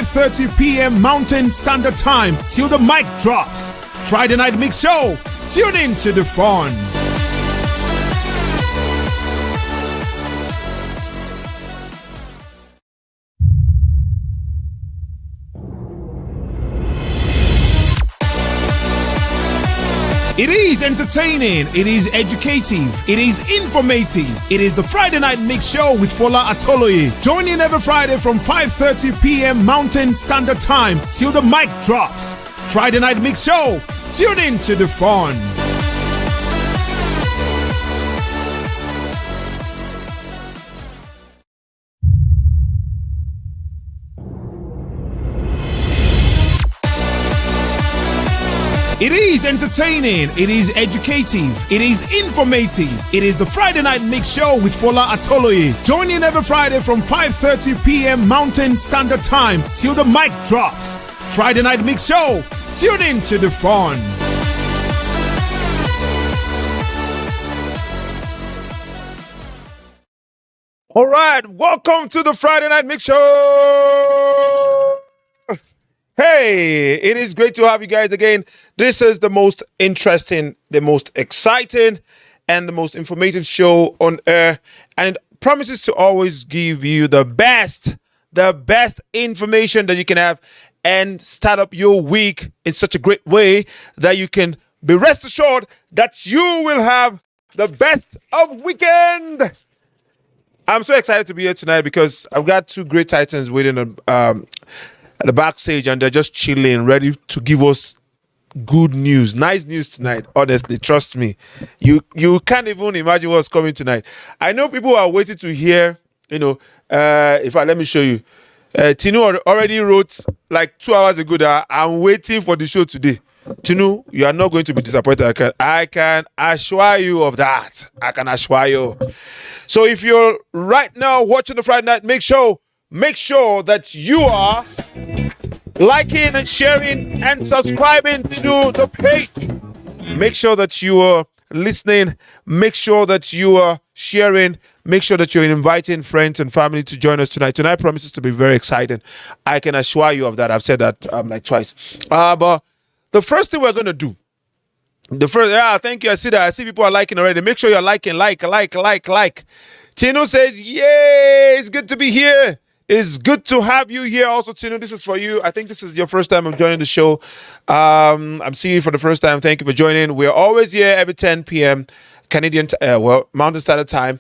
5:30 p.m. Mountain Standard Time till the mic drops. Friday Night Mix Show. Tune in to the fun. It is entertaining, it is educative, it is informative. It is the Friday Night Mix Show with Fola Atoloye. Join in every Friday from 5:30 p.m. Mountain Standard Time till the mic drops. Friday Night Mix Show. Tune in to the fun. It is entertaining, it is educative, it is informative. It is the Friday Night Mix Show with Fola Atoloye. Join in every Friday from 5:30 p.m. Mountain Standard Time till the mic drops. Friday Night Mix Show. Tune in to the fun. All right, welcome to the Friday Night Mix Show. Hey, it is great to have you guys again. This is the most interesting, the most exciting, and the most informative show on air. And it promises to always give you the best information that you can have and start up your week in such a great way that you can be rest assured that you will have the best of weekend. I'm so excited to be here tonight because I've got two great titans waiting at the backstage, and they're just chilling, ready to give us good news, nice news tonight. Honestly, trust me, you can't even imagine what's coming tonight. I know people are waiting to hear. In fact, let me show you. Tinu already wrote like 2 hours ago that I'm waiting for the show today. Tinu, you are not going to be disappointed. I can assure you of that. I can assure you. So if you're right now watching the Friday Night Mix Show, make sure that you are liking and sharing and subscribing to the page. Make sure that you are listening. Make sure that you are sharing. Make sure that you're inviting friends and family to join us tonight. Tonight promises to be very exciting. I can assure you of that. I've said that like twice. But the first thing we're going to do, thank you. I see that. I see people are liking already. Make sure you're liking, like. Tino says, yay, it's good to be here. It's good to have you here also, Tino. This is for you. I think this is your first time of joining the show. I'm seeing you for the first time. Thank you for joining. We're always here every 10 p.m. Mountain Standard Time.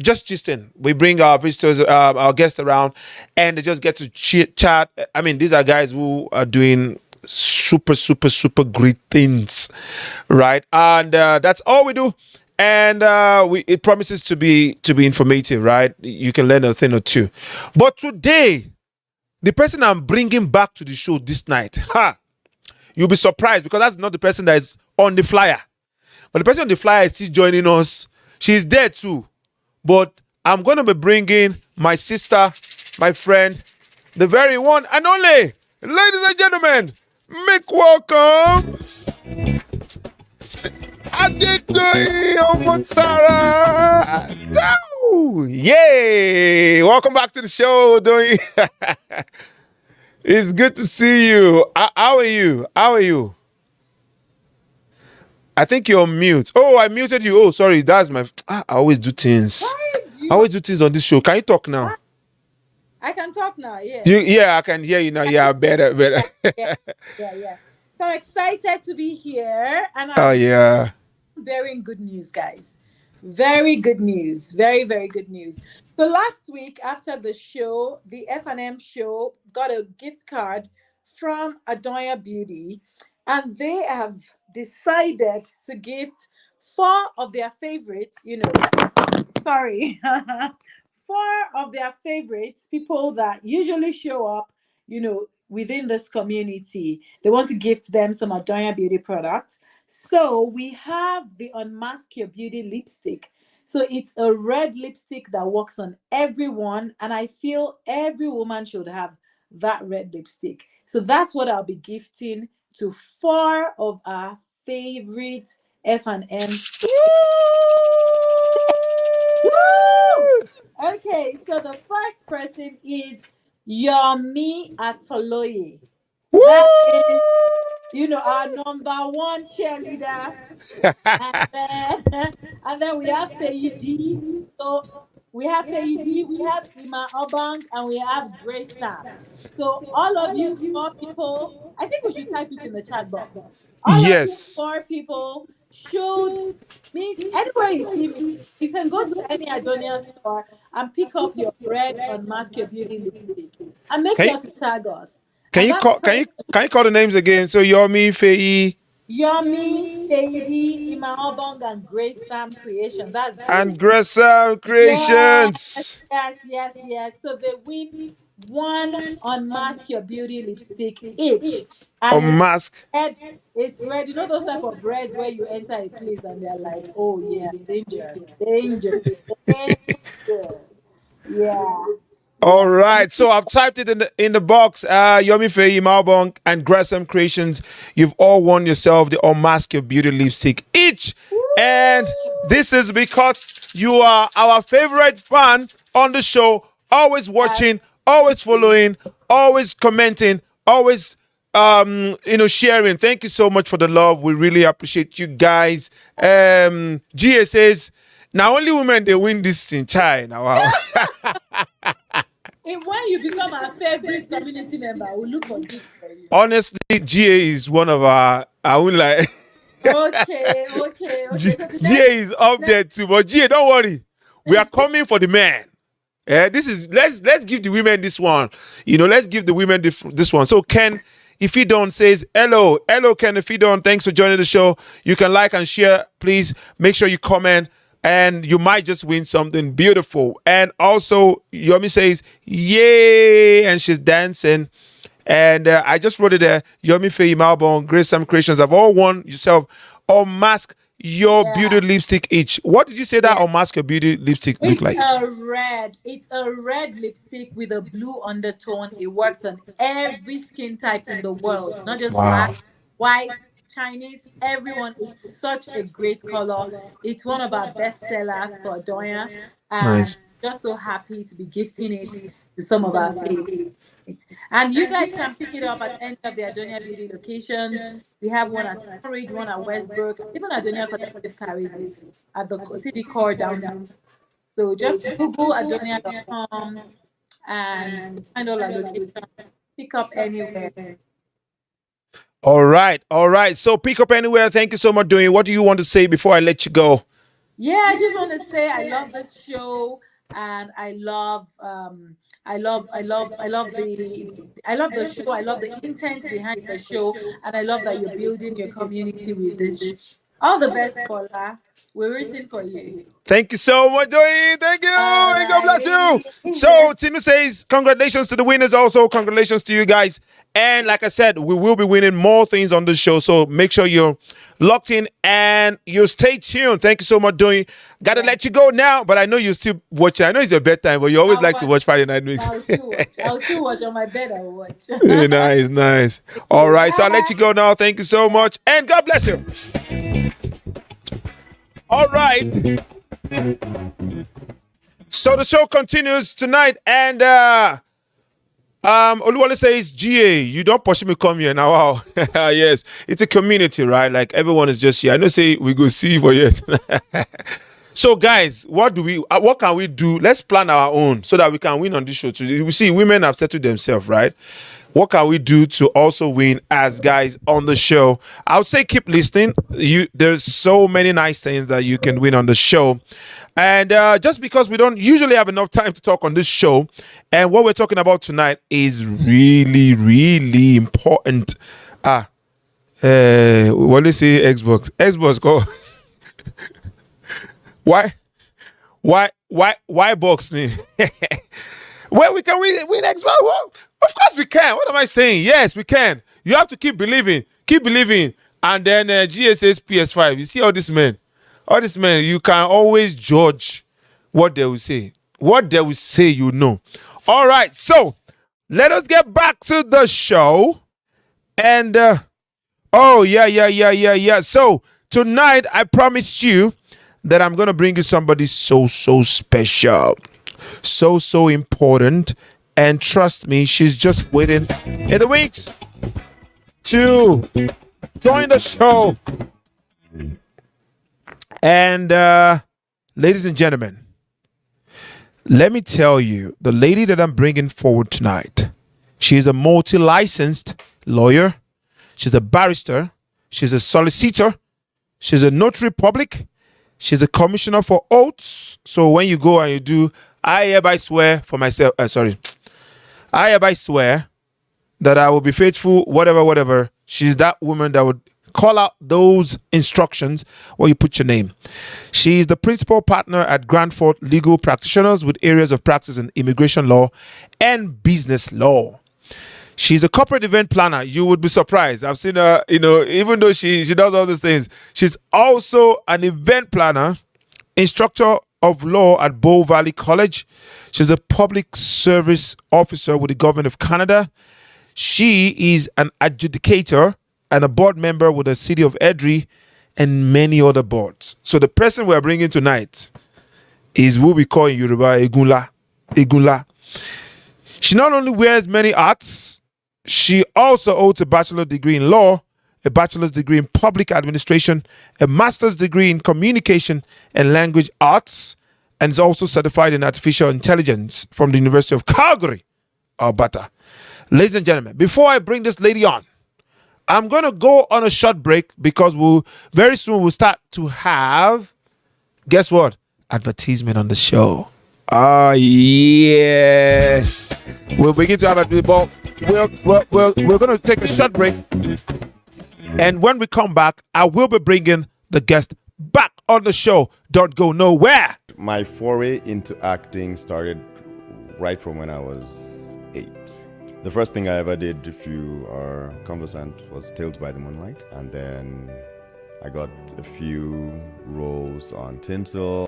Just gisting. We bring our visitors, our guests around, and they just get to chat. I mean, these are guys who are doing super great things, right? And that's all we do. And it promises to be informative, right? You can learn a thing or two. But today, the person I'm bringing back to the show this night, you'll be surprised because that's not the person that is on the flyer. But the person on the flyer is still joining us. She's there too. But I'm going to be bringing my sister, my friend, the very one and only, ladies and gentlemen, make welcome Sarah. Yay! Welcome back to the show, Doi. It's good to see you. How are you? I think you're on mute. Oh, I muted you. Oh, sorry. That's my... I always do things. I always do things on this show. Can you talk now? I can talk now, yeah. Yeah, I can hear you now. Yeah, better. Yeah. So I'm excited to be here. And I'm bearing good news, guys. Very good news. Very, very good news. So last week after the show, the F&M show got a gift card from Adoya Beauty, and they have decided to gift 4 of their favorites, 4 of their favorites, people that usually show up, within this community. They want to gift them some Adoya Beauty products. So we have the Unmask Your Beauty lipstick. So it's a red lipstick that works on everyone, and I feel every woman should have that red lipstick. So that's what I'll be gifting to 4 of our favorite F&M. Okay, so the first person is Yomi Atoloye. Woo! That is, our number one cheerleader. And then, and then we have Feidi. So we have Feidi, we have Ima Obang, and we have Grace Sam. So all of you four people, I think we should type it in the chat box. All of you Yes. four people should meet anywhere you see me. You can go to any Adonia store and pick up your red Unmask Your Beauty lipstick and make Can you sure to tag us. can And you that call can you person, can you call the names again? So Yomi, Fei, Yomi, Feidi, Ima Obong, and Grace Sam Creations. That's Grace. and Gresham Yes, Creations. yes. So they win one Unmask Your Beauty lipstick each. And On mask. red. It's red. You know those type of reds where you enter a place and they're like, oh yeah, danger. Yeah, All yeah. right, so I've typed it in the box. Yomi Fei, Malbon, and Gresham Creations. You've all won yourself the Unmask Your Beauty lipstick each, and this is because you are our favorite fan on the show. Always watching, always following, always commenting, always sharing. Thank you so much for the love. We really appreciate you guys. GA says, now only women they win this in China. Wow. And when you become our favorite community member, we'll look for gifts for you. Honestly, GA is one of our. I would like. Okay. So the GA is up there too, but GA, don't worry. We are coming for the man. This is let's give the women this one. Let's give the women this one. So Ken, if you don't says hello, Ken. If you don't, thanks for joining the show. You can like and share. Please make sure you comment, and you might just win something beautiful. And also, Yomi says yay, and she's dancing. And I just wrote it there. Yomi Faye, Malbon, Grace Sam Creations have all won yourself Unmask Your Beauty lipstick each. What did you say that Unmask Your Beauty lipstick look like? It's a red lipstick with a blue undertone. It works on every skin type in the world, not just black, white, Chinese, everyone. It's such a great color. It's one of our best sellers for Adonia. And Nice. just so happy to be gifting it to some of our favorites. And you guys can pick it up at any of the Adonia Beauty locations. We have one at Storage, one at Westbrook, even Adonia Collective carries it at the city core downtown. So just Google adonia.com and find all our locations. Pick up anywhere. All right. So pick up anywhere. Thank you so much, Doing. What do you want to say before I let you go? Yeah, I just want to say I love this show, and I love the show. I love the intent behind the show, and I love that you're building your community with this. All the best, Fola. We're rooting for you. Thank you so much, Doing. Thank you. And God bless you. So Timmy says, congratulations to the winners. Also, congratulations to you guys. And like I said, we will be winning more things on the show. So make sure you're locked in and you stay tuned. Thank you so much, Doing. Gotta let you go now, but I know you still watch. I know it's your bedtime, but you always like to watch Friday Night Mix. I'll still watch on my bed. I'll watch. Nice. All right, so I'll let you go now. Thank you so much, and God bless you. All right. So the show continues tonight, and Oluwale says, GA, you don't push me come here now. Wow. Yes, it's a community, right? Like everyone is just here. I know say we go see for yet. So guys, what can we do? Let's plan our own so that we can win on this show too. You see, women have settled themselves, right? What can we do to also win as guys on the show? I would say keep listening. There's so many nice things that you can win on the show. And just because we don't usually have enough time to talk on this show, and what we're talking about tonight is really, really important. What do you say? Xbox go. Why boxing? Well, we can win Xbox. Well, of course we can. What am I saying? Yes, we can. You have to keep believing, and then GSS PS5. You see all these men, you can always judge what they will say. What they will say, you know. All right, so let us get back to the show. And oh yeah. So tonight I promised you that I'm gonna bring you somebody so special, so important, And trust me, she's just waiting in the wings to join the show. And ladies and gentlemen, let me tell you, the lady that I'm bringing forward tonight, she's a multi-licensed lawyer. She's a barrister. She's a solicitor. She's a notary public. She's a commissioner for oaths. So when you go and you do, I hereby swear for myself, I hereby swear that I will be faithful, whatever. She's that woman that would call out those instructions where you put your name. She is the principal partner at Grandford Legal Practitioners with areas of practice in immigration law and business law. She's a corporate event planner. You would be surprised. I've seen her, even though she does all these things, she's also an event planner, instructor of law at Bow Valley College. She's a public service officer with the government of Canada. She is an adjudicator and a board member with the city of Edry and many other boards. So the person we're bringing tonight is what we call in Yoruba Egunla. She not only wears many hats, she also holds a bachelor's degree in law, a bachelor's degree in public administration, a master's degree in communication and language arts, and is also certified in artificial intelligence from the University of Calgary, Alberta. Ladies and gentlemen, before I bring this lady on, I'm going to go on a short break because very soon we'll start to have, guess what? Advertisement on the show. Oh, yeah. We'll begin to have advertisement. We're going to take a short break. And when we come back, I will be bringing the guest back on the show. Don't go nowhere. My foray into acting started right from when I was 8. The first thing I ever did, if you are conversant, was Tales by the Moonlight. And then I got a few roles on Tinsel.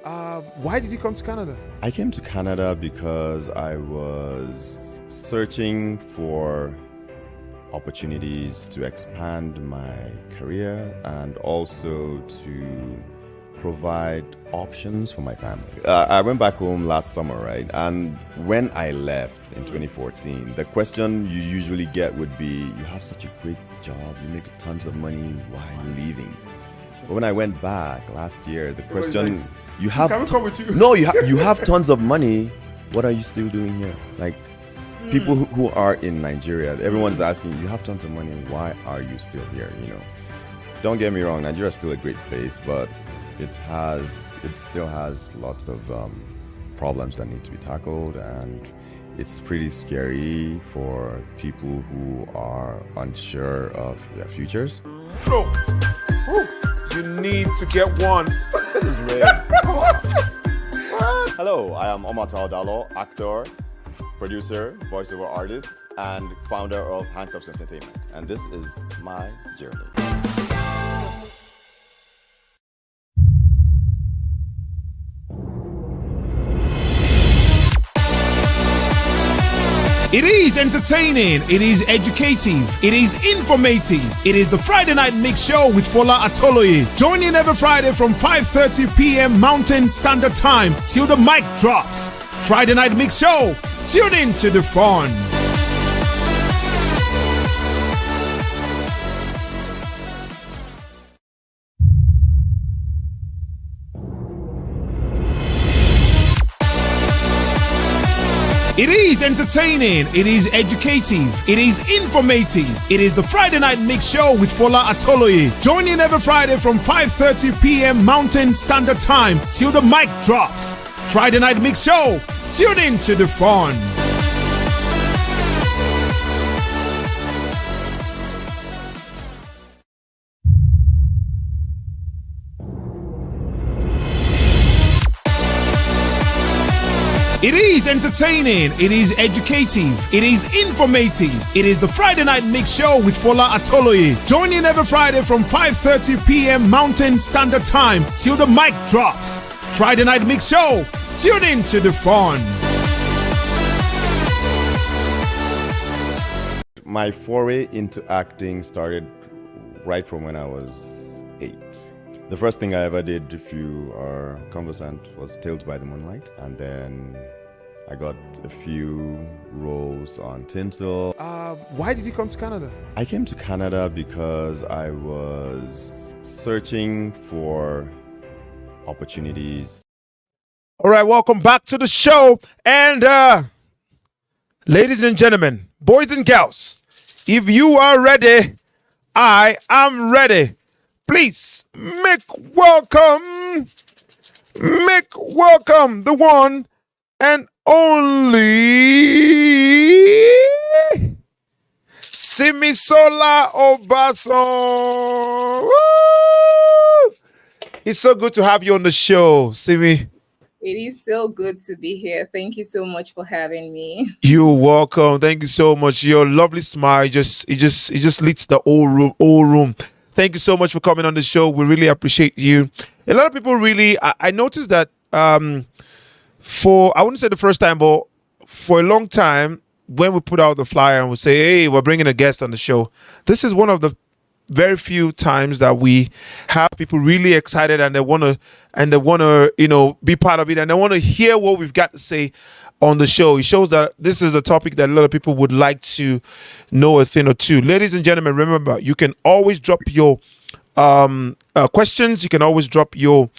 Why did you come to Canada? I came to Canada because I was searching for opportunities to expand my career and also to provide options for my family. I went back home last summer, right? And when I left in 2014, the question you usually get would be, you have such a great job, you make tons of money, why are you leaving? But when I went back last year, the question, you have tons of money, what are you still doing here? Like, people who are in Nigeria, everyone's asking, you have tons of money, why are you still here? Don't get me wrong, Nigeria is still a great place, but it still has lots of problems that need to be tackled, and it's pretty scary for people who are unsure of their futures. Bro, you need to get one. This is weird. Hello, I am Omar Dalo, actor, producer, voiceover artist, and founder of Handcuffs Entertainment, and this is my journey. It is entertaining, it is educative, it is informative. It is the Friday Night Mix Show with Fola Atoloye. Join in every Friday from 5:30 p.m. Mountain Standard Time till the mic drops. Friday Night Mix Show. Tune in to the fun. It is entertaining, it is educative, it is informative. It is the Friday Night Mix Show with Fola Atoloye. Join in every Friday from 5:30 p.m. Mountain Standard Time till the mic drops. Friday Night Mix Show. Tune in to the fun. It is entertaining, it is educative, it is informative. It is the Friday Night Mix Show with Fola Atoloye. Join in every Friday from 5:30 p.m. Mountain Standard Time till the mic drops. Friday Night Mix Show. Tune in to the fun. My foray into acting started right from when I was 8. The first thing I ever did, if you are conversant, was Tales by the Moonlight. And then I got a few roles on Tinsel. Why did you come to Canada? I came to Canada because I was searching for opportunities. All right, welcome back to the show. And ladies and gentlemen, boys and girls, if you are ready, I am ready. Please make welcome the one and only Simisola Obaso. Woo! It's so good to have you on the show, Simi. It is so good to be here. Thank you so much for having me. You're welcome. Thank you so much. Your lovely smile it just leads the whole room. Thank you so much for coming on the show. We really appreciate you. A lot of people really I noticed that for I wouldn't say the first time, but for a long time when we put out the flyer and we say, hey, we're bringing a guest on the show, this is one of the very few times that we have people really excited and they want to be part of it and they want to hear what we've got to say on the show. It shows that this is a topic that a lot of people would like to know a thing or two. Ladies and gentlemen, remember, you can always drop your questions. You can always drop your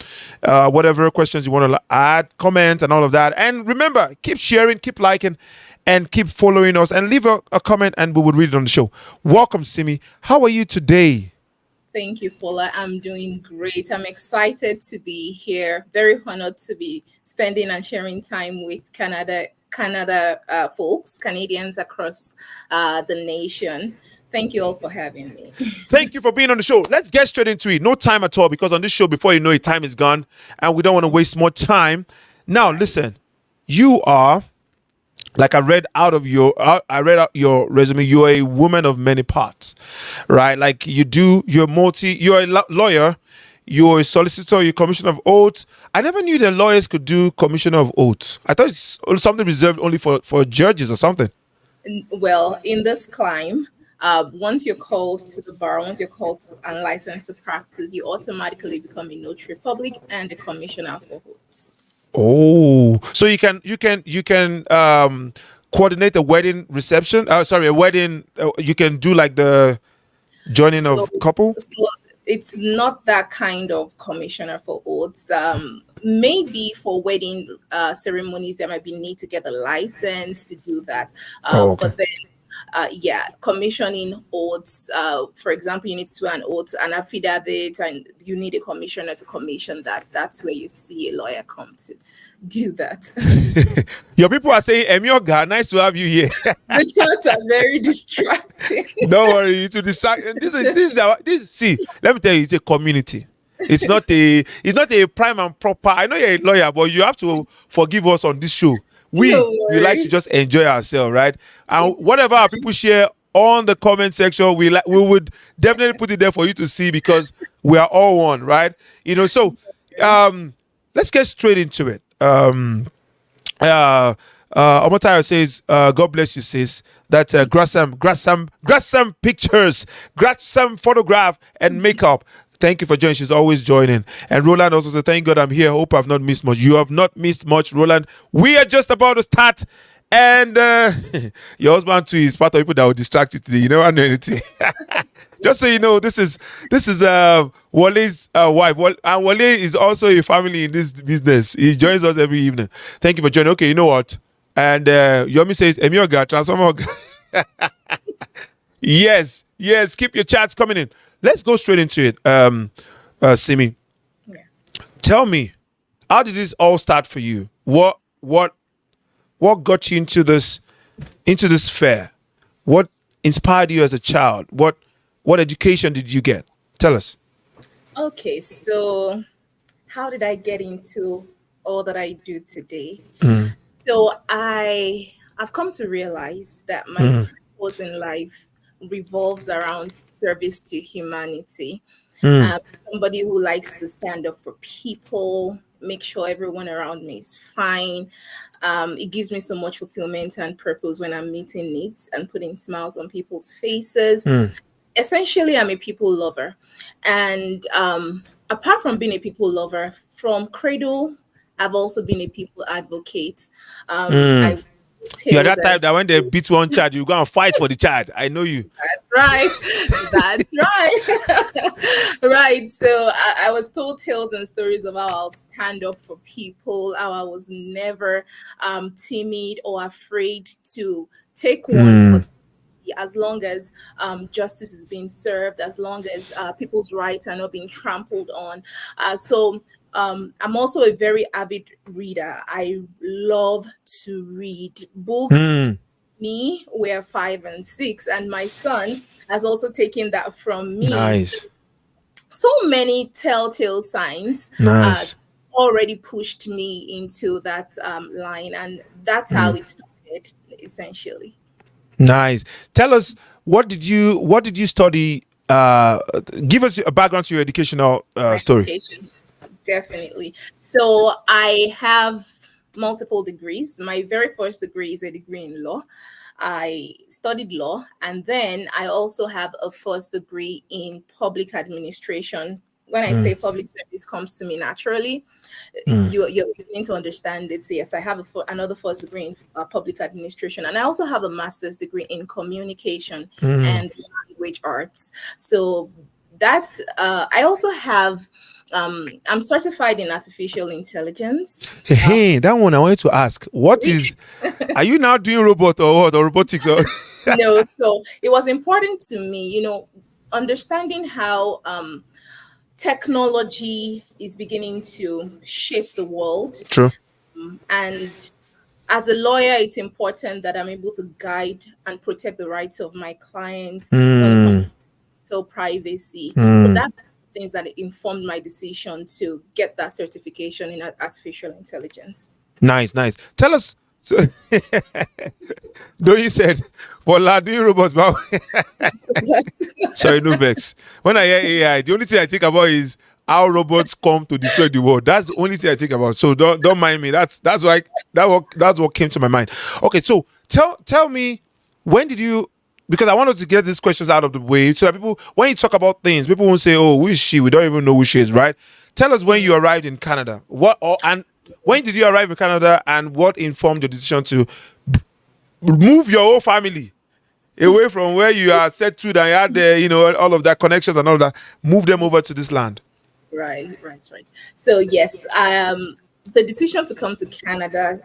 whatever questions you want to add, comment, and all of that. And remember, keep sharing, keep liking, and keep following us. And leave a comment, and we will read it on the show. Welcome, Simi. How are you today? Thank you, Fola. I'm doing great. I'm excited to be here. Very honored to be spending and sharing time with Canada folks, Canadians across the nation. Thank you all for having me. Thank you for being on the show. Let's get straight into it. No time at all, because on this show, before you know it, time is gone, and we don't want to waste more time. Now, listen, you are, like I read out your resume, you're a woman of many parts, right? Like you're a lawyer, you're a solicitor, you're commissioner of oaths. I never knew that lawyers could do commissioner of oaths. I thought it's something reserved only for judges or something. Well, in this climb, once you're called to the bar, once you're called and licensed to practice, you automatically become a notary public and a commissioner for oaths. Oh, so you can coordinate a wedding reception. A wedding. You can do like the joining of couple. So it's not that kind of commissioner for oaths. Maybe for wedding ceremonies, there might be need to get a license to do that. Okay. But then. Commissioning oaths. For example, you need to swear an oath, an affidavit, and you need a commissioner to commission that. That's where you see a lawyer come to do that. Your people are saying, Emioga, nice to have you here. The chats are very distracting. Don't worry, to distract. See, let me tell you, it's a community. It's not a prime and proper. I know you're a lawyer, but you have to forgive us on this show. We like to just enjoy ourselves, right? And whatever our people share on the comment section, we would definitely put it there for you to see, because we are all one, right? So let's get straight into it. Omotayo says, God bless you, sis. That grab some pictures, grab some photograph and makeup. Thank you for joining. She's always joining. And Roland also said, thank God I'm here. Hope I've not missed much. You have not missed much, Roland. We are just about to start. And your husband too is part of people that will distract you today. You never know anything. Just so you know, this is Wale's wife. And Wale is also a family in this business. He joins us every evening. Thank you for joining. Okay, you know what? And Yomi says, Emioga, transformer. Yes. Keep your chats coming in. Let's go straight into it. Simi, tell me, how did this all start for you? What got you into this fair? What inspired you as a child? What education did you get? Tell us. Okay, so how did I get into all that I do today? So I've come to realize that my purpose in life revolves around service to humanity. Somebody who likes to stand up for people, make sure everyone around me is fine. It gives me so much fulfillment and purpose when I'm meeting needs and putting smiles on people's faces. Essentially, I'm a people lover. And apart from being a people lover, from cradle I've also been a people advocate. Mm. I You're tales that and type that when they beat one child, you go and fight for the child. I know you. that's right. That's right. Right. So I was told tales and stories of how I'll stand up for people, how I was never timid or afraid to take one for Mm. somebody, as long as justice is being served, as long as people's rights are not being trampled on. I'm also a very avid reader. I love to read books. Mm. Me, we're 5 and 6, and my son has also taken that from me. Nice. So many telltale signs uh, Nice. already pushed me into that line, and that's how Mm. it started, essentially. Nice. Tell us, what did you study? Give us a background to your educational story. Education, definitely. So I have multiple degrees. My very first degree is a degree in law. I studied law, and then I also have a first degree in public administration. When I Mm. say public service comes to me naturally, Mm. you're beginning to understand it. So yes, I have another first degree in public administration, and I also have a master's degree in communication Mm. and language arts. So that's I also have I'm certified in artificial intelligence. Uh, Hey, that one I wanted to ask. What is? Are you now doing robot or what? Or robotics? Or no, so it was important to me, understanding how technology is beginning to shape the world. true. And as a lawyer, it's important that I'm able to guide and protect the rights of my clients when it comes Mm. to privacy. So Mm. that's things that informed my decision to get that certification in artificial intelligence. Nice, nice. Tell us. So, though you said, well, doing robots, but So that's sorry, no vex. When I hear AI, the only thing I think about is how robots come to destroy the world. That's the only thing I think about. So don't mind me. That's what came to my mind. Okay, so tell me, when did you? Because I wanted to get these questions out of the way so that people, when you talk about things, people won't say, "Oh, who is she?" We don't even know who she is, right? Tell us when you arrived in Canada. And when did you arrive in Canada, and what informed your decision to move your whole family away from where you are settled and you had all of that connections and all of that, move them over to this land. right. So yes, the decision to come to Canada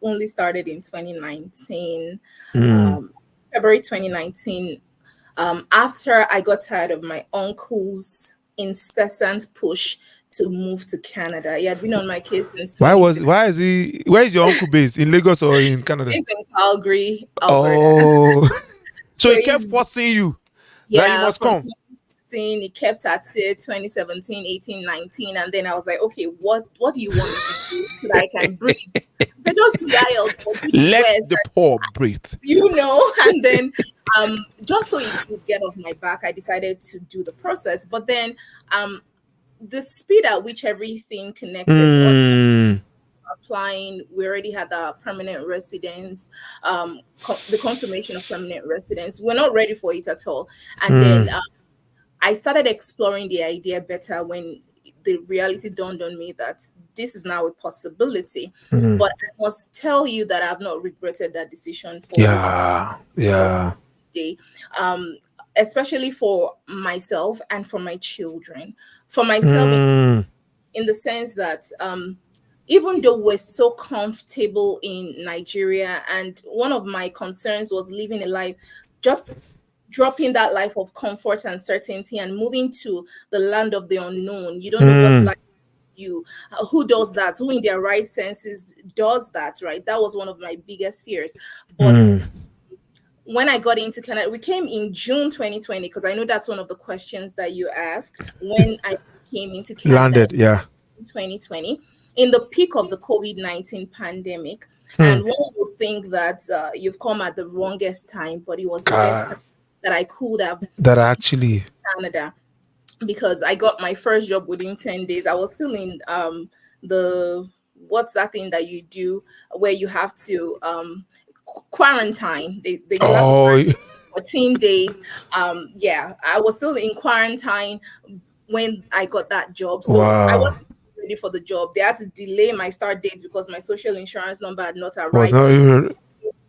only started in 2019, Mm. um, February 2019. After I got tired of my uncle's incessant push to move to Canada. He had been on my case since Why 2016. is he where is your uncle based, in Lagos or in Canada? He's in Calgary, Alberta. Oh, so So he kept he's forcing you that you Yeah, must from come. 2016, it kept at it 2017, 18, 19. And then I was like, okay, what do you want me to do so that I can breathe? So just do the IELTS, do the Let West, the poor breathe. and then just so it would get off my back, I decided to do the process. But then um, the speed at which everything connected, Mm. applying, we already had the permanent residence, the confirmation of permanent residence. We're not ready for it at all. And then Mm. I started exploring the idea better when the reality dawned on me that this is now a possibility. Mm. But I must tell you that I've not regretted that decision for Yeah, till yeah. today, um, especially for myself and for my children. For myself, Mm. in the sense that even though we're so comfortable in Nigeria, and one of my concerns was living a life, just dropping that life of comfort and certainty and moving to the land of the unknown. You don't know what Mm. life you who does that, who in their right senses does that, right? That was one of my biggest fears. But Mm. when I got into Canada, we came in June 2020, because I know that's one of the questions that you ask. When I came into Canada Landed, yeah. 2020, in the peak of the COVID-19 pandemic. Hmm. And one would think that you've come at the wrongest time, but it was the best God, time that I could have that actually. Canada, because I got my first job within 10 days. I was still in the what's that thing that you do where you have to quarantine. You have to Oh, quarantine 14 days. Yeah, I was still in quarantine when I got that job. So I wow. wasn't ready for the job. They had to delay my start date because my social insurance number had not Was arrived. not even.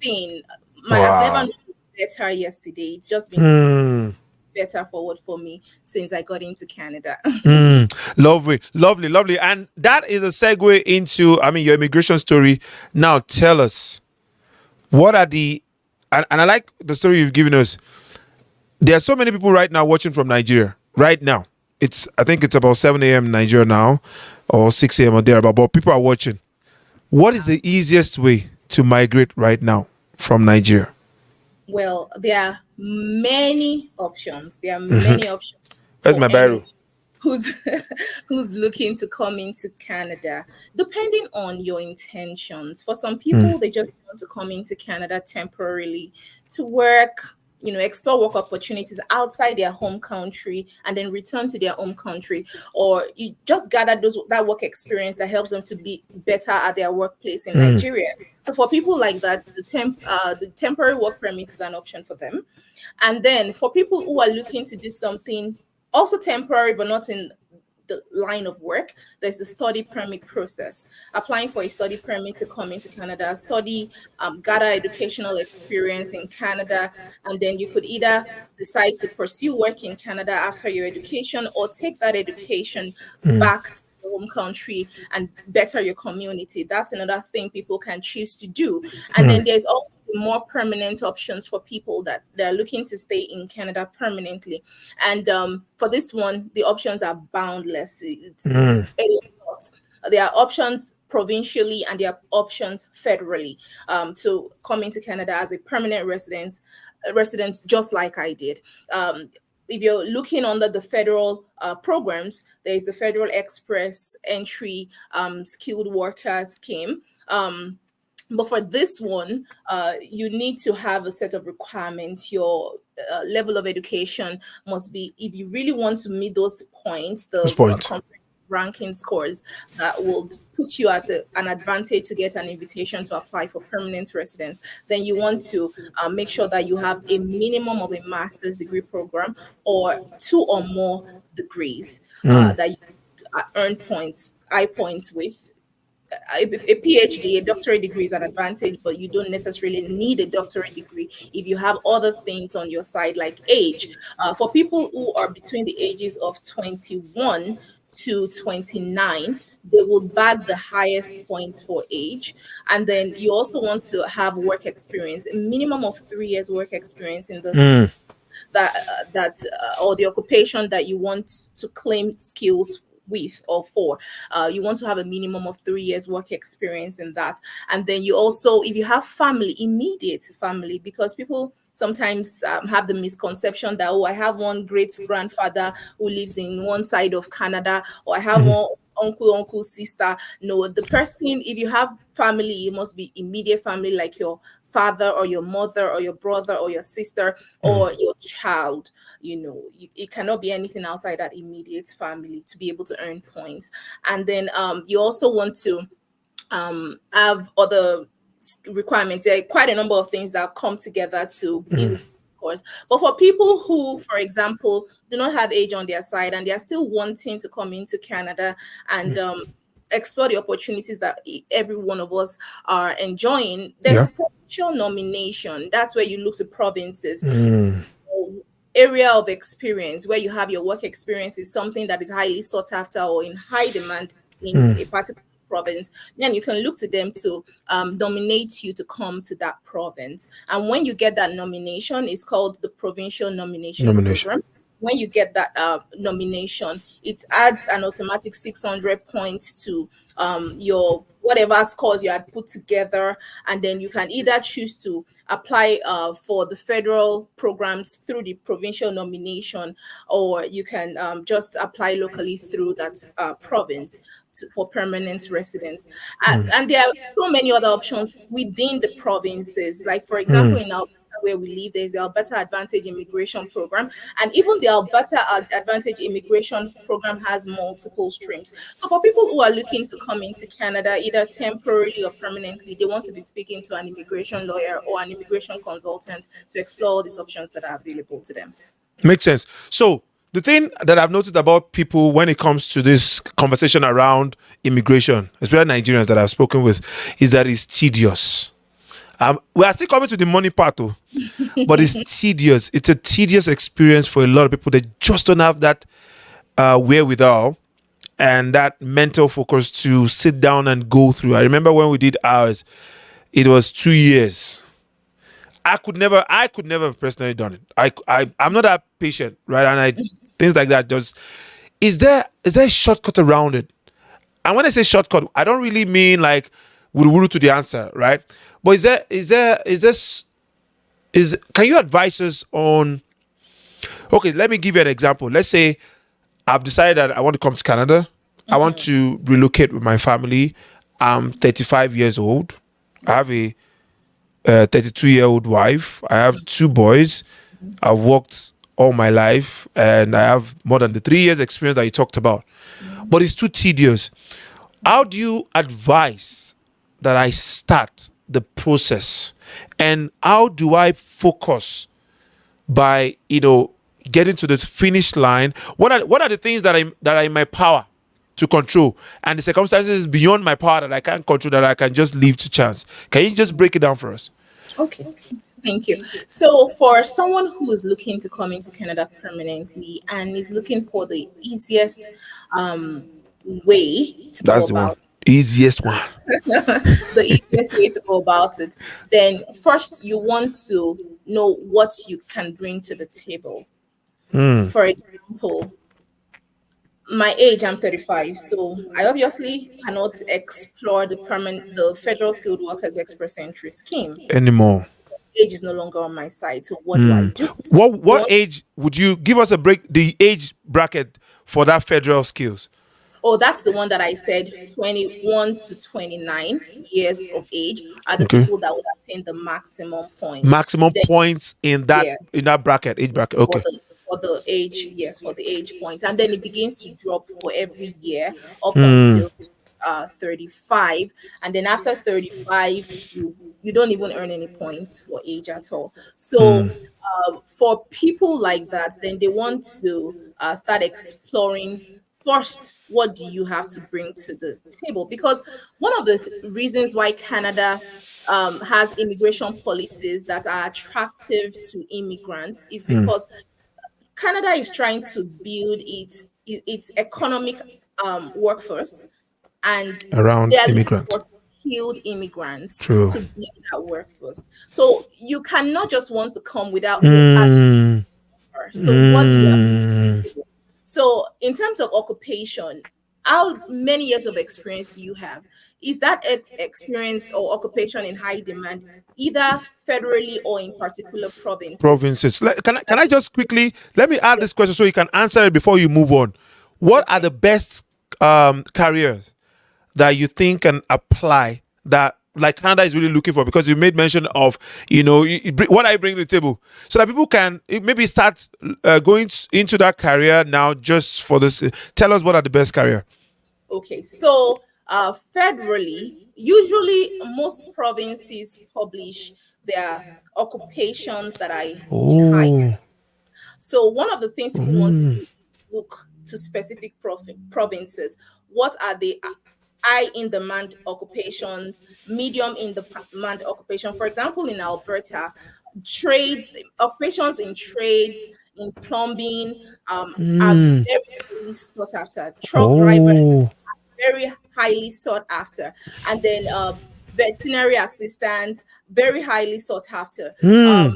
Thing, I've never Wow. known better yesterday. It's just been Mm. better forward for me since I got into Canada. Mm. Lovely, lovely, lovely. And that is a segue into, I mean, your immigration story. Now, tell us, what are the, and I like the story you've given us. There are so many people right now watching from Nigeria. Right now, I think it's about 7 a.m. Nigeria now, or 6 a.m. or thereabout. But people are watching. What is the easiest way to migrate right now from Nigeria? Well, there are many options. There are many options That's for my anyone Bible. who's who's looking to come into Canada, depending on your intentions. For some people, they just want to come into Canada temporarily to work, explore work opportunities outside their home country and then return to their home country, or you just gather that work experience that helps them to be better at their workplace in Nigeria. So for people like that, the temporary work permit is an option for them. And then for people who are looking to do something also temporary but not in the line of work, there's the study permit process. Applying for a study permit to come into Canada, study, gather educational experience in Canada, and then you could either decide to pursue work in Canada after your education or take that education back to your home country and better your community. That's another thing people can choose to do. And then there's also more permanent options for people that they're looking to stay in Canada permanently. And for this one, the options are boundless. It's a lot. There are options provincially and there are options federally to come into Canada as a permanent resident, just like I did. If you're looking under the federal programs, there's the Federal Express Entry Skilled Worker Scheme. But for this one, you need to have a set of requirements. Your level of education must be, if you really want to meet those points, This the point. ranking scores that will put you at an advantage to get an invitation to apply for permanent residence, then you want to make sure that you have a minimum of a master's degree program or two or more degrees that you earn points, high points with. A PhD, a doctorate degree is an advantage, but you don't necessarily need a doctorate degree if you have other things on your side, like age. For people who are between the ages of 21 to 29, they will bag the highest points for age. And then you also want to have work experience, a minimum of 3 years work experience in the or the occupation that you want to claim skills with or for. You want to have a minimum of 3 years work experience in that. And then you also, if you have family, immediate family, because people sometimes have the misconception that, oh, I have one great grandfather who lives in one side of Canada, or I have one uncle, sister. No, the person, if you have family, it must be immediate family, like your father or your mother or your brother or your sister or your child. It cannot be anything outside that immediate family to be able to earn points. And then you also want to have other requirements. There are quite a number of things that come together to build course. But for people who, for example, do not have age on their side and they are still wanting to come into Canada and explore the opportunities that every one of us are enjoying, there's Yeah. provincial nomination. That's where you look to provinces. Area of experience where you have your work experience is something that is highly sought after or in high demand in a particular province, then you can look to them to nominate you to come to that province. And when you get that nomination, it's called the provincial nomination Nomination. program. When you get that nomination, it adds an automatic 600 points to your whatever scores you had put together, and then you can either choose to apply for the federal programs through the provincial nomination, or you can just apply locally through that province for permanent residence. And there are so many other options within the provinces. Like, for example, in Alberta, where we live, there's the Alberta Advantage Immigration Program, and even the Alberta Advantage Immigration Program has multiple streams. So for people who are looking to come into Canada, either temporarily or permanently, they want to be speaking to an immigration lawyer or an immigration consultant to explore all these options that are available to them. Makes sense. So the thing that I've noticed about people when it comes to this conversation around immigration, especially Nigerians that I've spoken with, is that it's tedious. We are still coming to the money part, though, but it's tedious. It's a tedious experience for a lot of people that just don't have that wherewithal and that mental focus to sit down and go through. I remember when we did ours, it was 2 years. I could never have personally done it. I'm not that patient, right? And things like that. Just is there a shortcut around it? And when I say shortcut, I don't really mean like wuru to the answer, right? But can you advise us on? Okay, let me give you an example. Let's say I've decided that I want to come to Canada. I want to relocate with my family. I'm 35 years old. I have a 32-year-old wife. I have 2 boys. I've worked all my life, and I have more than the 3 years experience that you talked about. But it's too tedious. How do you advise that I start the process, and how do I focus by getting to the finish line? What are the things that are in my power to control, and the circumstances beyond my power that I can't control, that I can just leave to chance? Can you just break it down for us? Okay. Thank you. So, for someone who is looking to come into Canada permanently and is looking for the easiest way to go That's the one. about Easiest one. the easiest way to go about it, then first you want to know what you can bring to the table. For example, my age, I'm 35, so I obviously cannot explore the Federal Skilled Workers Express Entry Scheme. Anymore. Age is no longer on my side. So what do I do? What age would you give us the age bracket for that federal skills? Oh, that's the one that I said, 21 to 29 years of age are the Okay. people that would attain the maximum points. Maximum Then, points in that yeah, age bracket. Okay. for the age, yes, for the age points. And then it begins to drop for every year up until 35. And then after 35, you don't even earn any points for age at all. So for people like that, then they want to start exploring first, what do you have to bring to the table? Because one of the reasons why Canada has immigration policies that are attractive to immigrants is because Canada is trying to build its economic workforce, and Around they are looking for immigrants. skilled immigrants True. to build that workforce. So you cannot just want to come without so what do you have to do? So in terms of occupation, how many years of experience do you have? Is that experience or occupation in high demand, either federally or in particular provinces? Provinces. Can I just quickly let me add Yes. this question so you can answer it before you move on? What are Okay. the best careers that you think can apply that like Canada is really looking for? Because you made mention of what I bring to the table, so that people can maybe start going into that career now. Just for this, tell us what are the best career. Okay, so federally, usually most provinces publish their occupations that are in high. Oh, So one of the things people want to do is look to specific provinces. What are the high in demand occupations, medium in demand occupation? For example, in Alberta, occupations in trades, in plumbing, are very highly sought after. Truck drivers, oh, very highly sought after. And then veterinary assistants, very highly sought after. Yeah,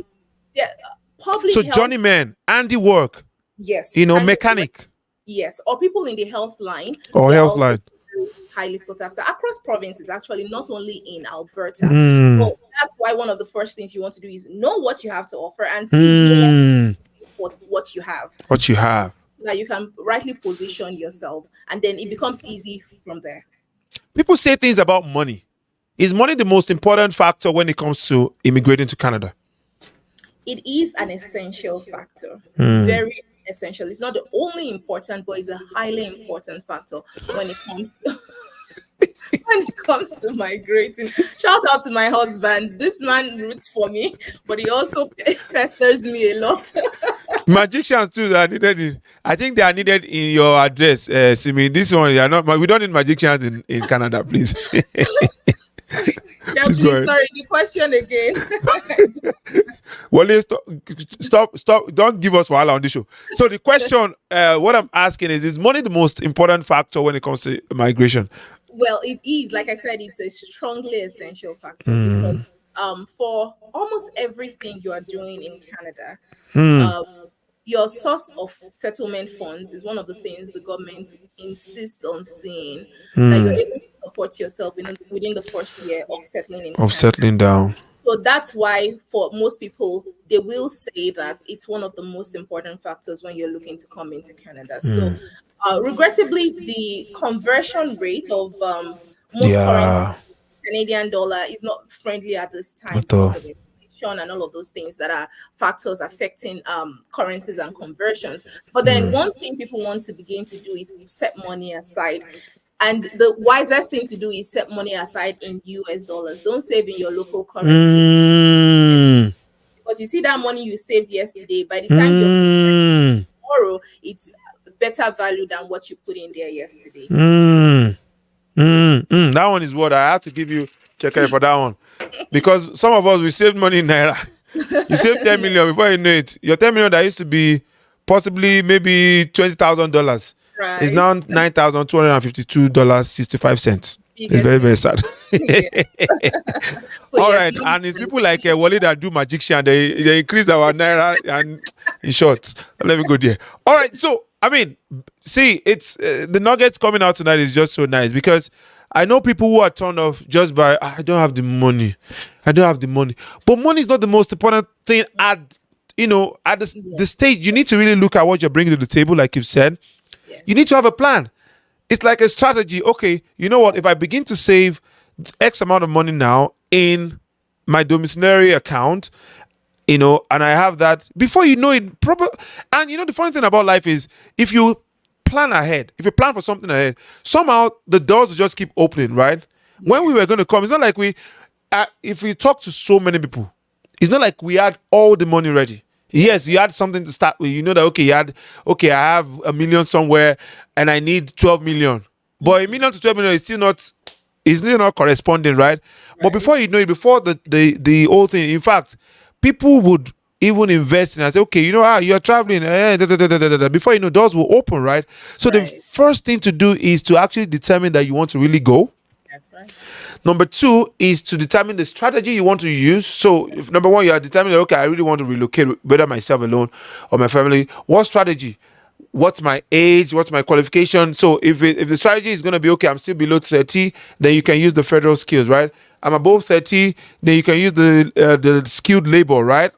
so public health, journeyman, handy work, yes, mechanic yes, or people in the health line, or they're health also line. highly sought after across provinces, actually, not only in Alberta. So that's why one of the first things you want to do is know what you have to offer and see where for what you have. What you have. That you can rightly position yourself, and then it becomes easy from there. People say things about money. Is money the most important factor when it comes to immigrating to Canada? It is an essential factor, very essential. It's not the only important, but it's a highly important factor when it comes when it comes to migrating. Shout out to my husband. This man roots for me, but he also pesters me a lot. Magicians too are needed. I think they are needed in your address. Simi, this one, you are not. We don't need magicians in Canada, please. Yeah, Please go please, ahead. sorry, the question again. Wale, stop. Don't give us wahala on this show. So the question, what I'm asking is money the most important factor when it comes to migration? Well, it is, like I said, it's a strongly essential factor Mm. because for almost everything you are doing in Canada, Mm. um, your source of settlement funds is one of the things the government insists on seeing, that you're Mm. able to support yourself within the first year of settling in Of Canada. settling down. So that's why, for most people, they will say that it's one of the most important factors when you're looking to come into Canada. So, Mm. regrettably, the conversion rate of most currencies, Yeah. Canadian dollar, is not friendly at this time At all. because of inflation and all of those things that are factors affecting currencies and conversions. But then, Mm. one thing people want to begin to do is set money aside, and the wisest thing to do is set money aside in US dollars. Don't save in your local currency, Mm. because you see that money you saved yesterday, by the time you're Mm. tomorrow, it's better value than what you put in there yesterday. Mm. That one is what I have to give you check out for that one. Because some of us we saved money in Naira. You save 10 million before you know it. Your 10 million that used to be possibly maybe $20,000 is Right. now $9,252.65. It's Biggest very, very mistake. sad. Yes. So All yes, right. money And is it's an people like essential. Wale that do magician. They increase our Naira and in short. Let me go there. All right. So, I mean, see, it's the nuggets coming out tonight is just so nice because I know people who are turned off just by, "Ah, I don't have the money. I don't have the money." But money is not the most important thing at the Yes. stage. You need to really look at what you're bringing to the table, like you've said. Yes. You need to have a plan. It's like a strategy. Okay, you know what? If I begin to save X amount of money now in my domiciliary account, and I have that before you know it, proper. And the funny thing about life is if you plan ahead, if you plan for something ahead, somehow the doors will just keep opening, right? When we Yes. were going to come, it's not like if we talk to so many people, it's not like we had all the money ready. That's Yes, you right. had something to start with. You know that okay, I have a million somewhere and I need 12 million. But a million to 12 million is still not corresponding, right? But Right. before you know it, before the whole thing, in fact, people would even invest in and say, okay, you're traveling, before you know, doors will open, right? So the Right. first thing to do is to actually determine that you want to really go. That's right. Number two is to determine the strategy you want to use. So, if number one, you are determining, okay, I really want to relocate, whether myself alone or my family. What strategy? What's my age? What's my qualification? So, if the strategy is going to be, okay, I'm still below 30, then you can use the federal skills, right? I'm above 30, then you can use the skilled labor, right?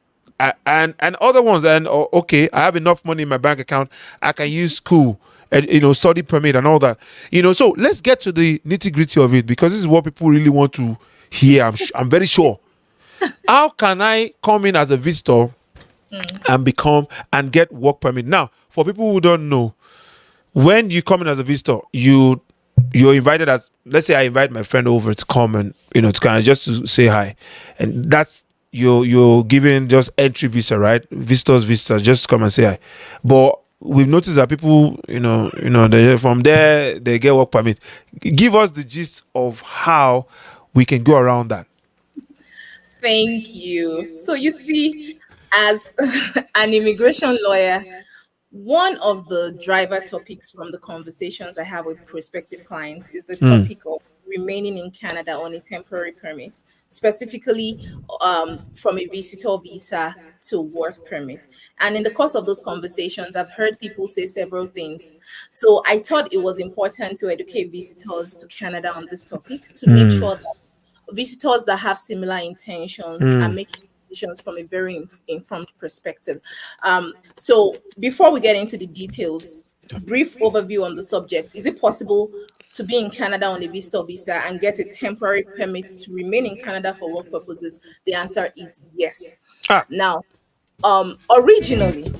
And other ones, and okay, I have enough money in my bank account, I can use school and study permit and all that. So let's get to the nitty gritty of it because this is what people really want to hear. I'm very sure. How can I come in as a visitor and become and get work permit? Now, for people who don't know, when you come in as a visitor, you're invited as, let's say I invite my friend over to come and to kind of just to say hi, and that's you're given just entry visa, right? Visitors visa, just come and say hi. But we've noticed that people, they from there they get work permit. Give us the gist of how we can go around that. Thank you. So you see, as an immigration lawyer, one of the driver topics from the conversations I have with prospective clients is the Hmm. topic of remaining in Canada on a temporary permit, specifically from a visitor visa to work permit. And in the course of those conversations, I've heard people say several things. So I thought it was important to educate visitors to Canada on this topic to make Hmm. sure that visitors that have similar intentions are Hmm. making decisions from a very informed perspective. So, before we get into the details, brief overview on the subject. Is it possible to be in Canada on a visitor visa and get a temporary permit to remain in Canada for work purposes? The answer is yes. Ah, Now, originally,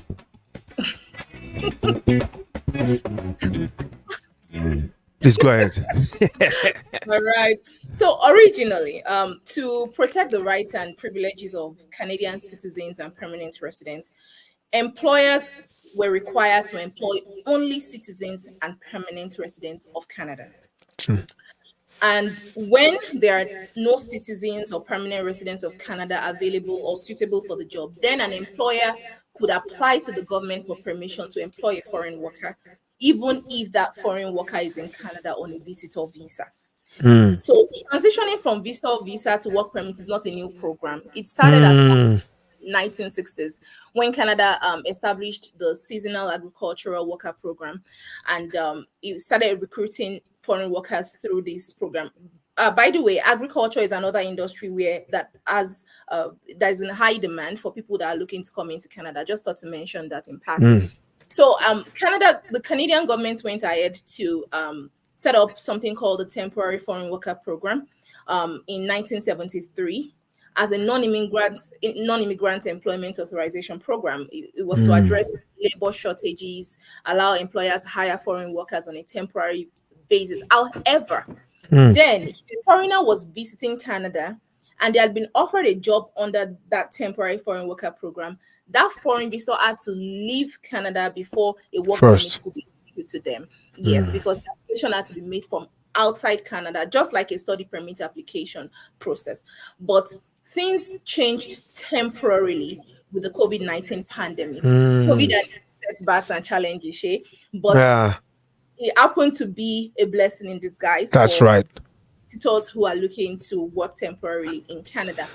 please go ahead. all right. So originally, to protect the rights and privileges of Canadian citizens and permanent residents, employers were required to employ only citizens and permanent residents of Canada. True. And when there are no citizens or permanent residents of Canada available or suitable for the job, then an employer could apply to the government for permission to employ a foreign worker, even if that foreign worker is in Canada on a visitor visa. Mm. So transitioning from visitor visa to work permit is not a new program. It started as Mm. 1960s when Canada established the seasonal agricultural worker program, and it started recruiting foreign workers through this program. By the way, agriculture is another industry where that is in high demand for people that are looking to come into Canada. Just thought to mention that in passing. Mm. So, the Canadian government went ahead to set up something called the Temporary Foreign Worker Program in 1973 as a non-immigrant employment authorization program. It was to Mm. address labor shortages, allow employers hire foreign workers on a temporary basis. However, Mm. then if a foreigner was visiting Canada and they had been offered a job under that temporary foreign worker program, that foreign visitor had to leave Canada before a work permit First. could be issued to them. Yes, Mm. because the application had to be made from outside Canada, just like a study permit application process. But things changed temporarily with the COVID-19 pandemic. COVID Mm. had its setbacks and challenges, but Yeah, it happened to be a blessing in disguise that's for right. visitors who are looking to work temporarily in Canada.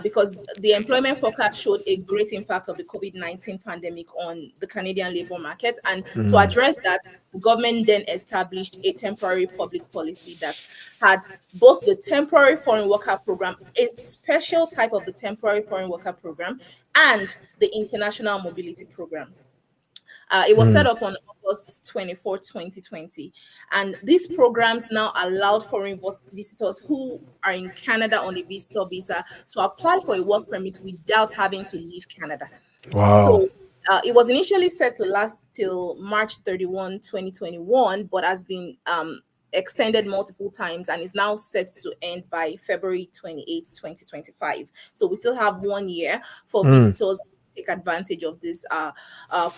Because the employment forecast showed a great impact of the COVID-19 pandemic on the Canadian labor market. And to Mm. address that, the government then established a temporary public policy that had both the temporary foreign worker program, a special type of the temporary foreign worker program, and the international mobility program. It was set Mm. up on August 24th, 2020. And these programs now allowed foreign visitors who are in Canada on a visitor visa to apply for a work permit without having to leave Canada. Wow. So it was initially set to last till March 31, 2021, but has been extended multiple times and is now set to end by February 28th, 2025. So we still have 1 year for Mm. visitors to take advantage of this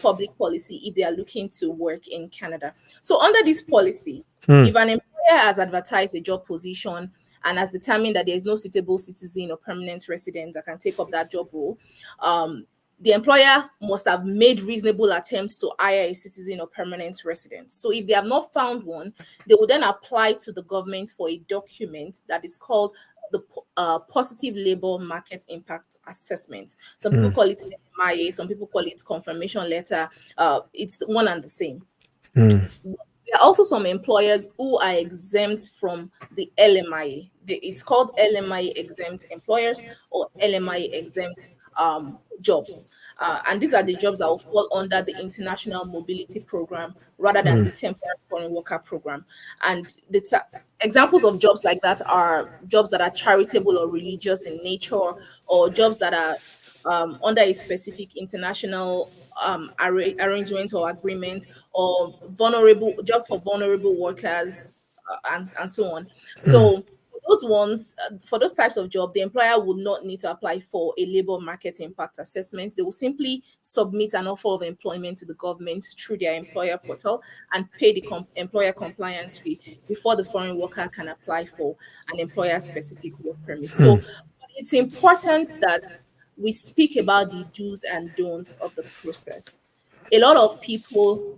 public policy if they are looking to work in Canada. So under this policy, Mm. if an employer has advertised a job position and has determined that there is no suitable citizen or permanent resident that can take up that job role, the employer must have made reasonable attempts to hire a citizen or permanent resident. So if they have not found one, they will then apply to the government for a document that is called the Positive Labor Market Impact Assessment. Some people Mm. call it MIA, some people call it confirmation letter. It's the one and the same. Mm. There are also some employers who are exempt from the LMIA. It's called LMIA exempt employers or LMIA exempt jobs. And these are the jobs that will fall under the International Mobility Program rather than Mm. the Temporary Foreign Worker Program. And examples of jobs like that are jobs that are charitable or religious in nature, or jobs that are under a specific international arrangement or agreement, or vulnerable job for vulnerable workers, and so on. Mm. So for those types of job, the employer would not need to apply for a labor market impact assessment. They will simply submit an offer of employment to the government through their employer portal and pay the employer compliance fee before the foreign worker can apply for an employer specific work permit. So it's important that we speak about the do's and don'ts of the process. A lot of people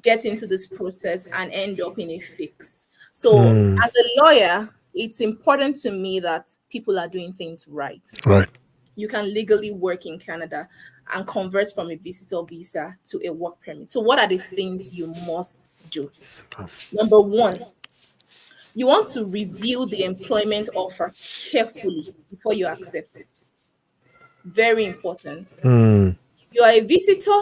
get into this process and end up in a fix. So, Mm. as a lawyer, it's important to me that people are doing things right. Right. You can legally work in Canada and convert from a visitor visa to a work permit. So, what are the things you must do? Number one, you want to review the employment offer carefully before you accept it. Very important. Mm. You are a visitor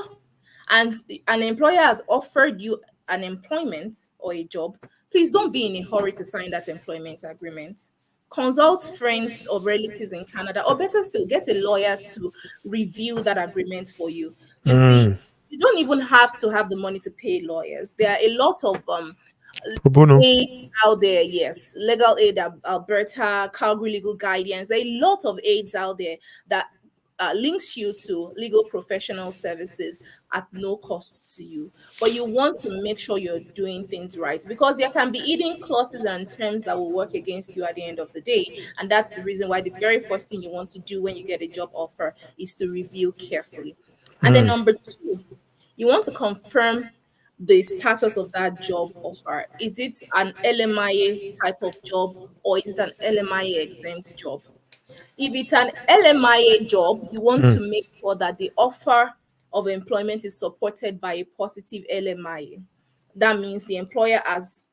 and an employer has offered you an employment or a job, please don't be in a hurry to sign that employment agreement. Consult friends or relatives in Canada, or better still, get a lawyer to review that agreement for you. You see, Mm. you don't even have to have the money to pay lawyers. There are a lot of Pro bono. aid out there. Yes, legal aid, Alberta, Calgary legal guidance. There are a lot of aids out there that links you to legal professional services at no cost to you. But you want to make sure you're doing things right, because there can be hidden clauses and terms that will work against you at the end of the day. And that's the reason why the very first thing you want to do when you get a job offer is to review carefully. And then number two, you want to confirm the status of that job offer. Is it an LMIA type of job, or is it an LMIA exempt job? If it's an LMIA job, you want to make sure that the offer of employment is supported by a positive LMIA. That means the employer has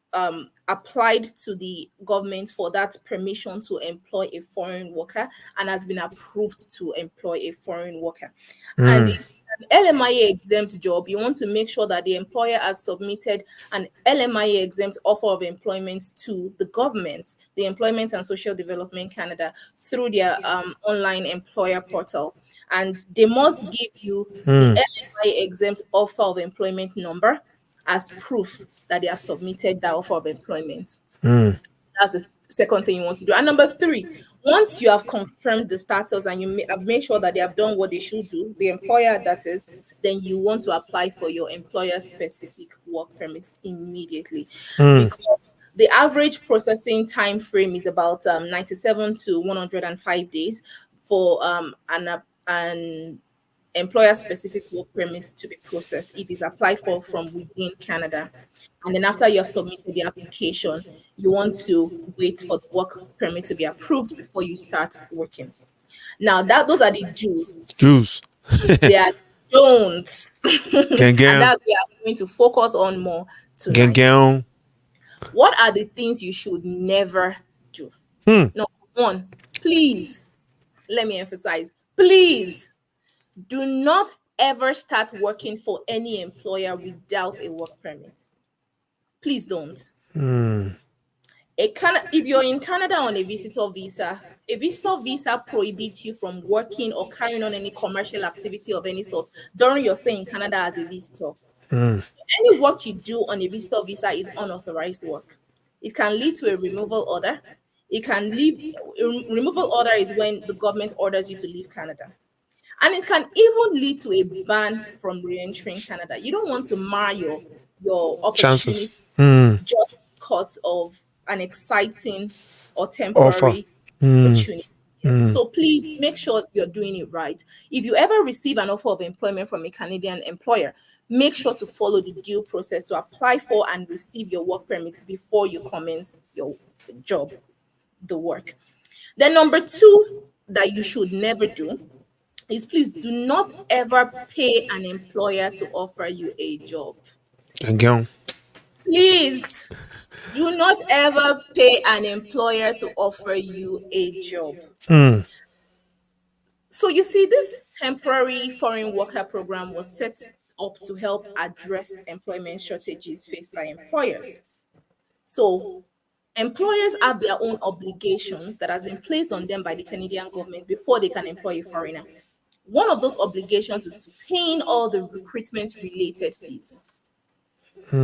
applied to the government for that permission to employ a foreign worker and has been approved to employ a foreign worker. And if an LMIA exempt job, you want to make sure that the employer has submitted an LMIA exempt offer of employment to the government, the Employment and Social Development Canada, through their online employer portal. And they must give you the LMIA exempt offer of employment number as proof that they have submitted that offer of employment. That's the second thing you want to do. And number three, once you have confirmed the status and have made sure that they have done what they should do, the employer that is, then you want to apply for your employer specific work permit immediately. Because the average processing time frame is about 97 to 105 days for an employer specific work permit to be processed if it's applied for from within Canada. And then after you have submitted the application, you want to wait for the work permit to be approved before you start working. Now that those are the do's. Juice. They are don'ts. Gang And gang. that's what I'm going to focus on more Gang tonight. gang. What are the things you should never do? Number one, please, let me emphasize, please do not ever start working for any employer without a work permit. Please don't. If you're in Canada on a visitor visa prohibits you from working or carrying on any commercial activity of any sort during your stay in Canada as a visitor. Any work you do on a visitor visa is unauthorized work. It can lead to a removal order. Removal order is when the government orders you to leave Canada. And it can even lead to a ban from re-entering Canada. You don't want to mar your Chances. opportunity just because of an exciting or Offer. temporary opportunity. Yes. So please make sure you're doing it right. If you ever receive an offer of employment from a Canadian employer, make sure to follow the due process to apply for and receive your work permit before you commence your job, the work. Then number two that you should never do is please do not ever pay an employer to offer you a job. Gang gang. Please do not ever pay an employer to offer you a job. So you see, this temporary foreign worker program was set up to help address employment shortages faced by employers. So employers have their own obligations that has been placed on them by the Canadian government before they can employ a foreigner. One of those obligations is paying all the recruitment related fees.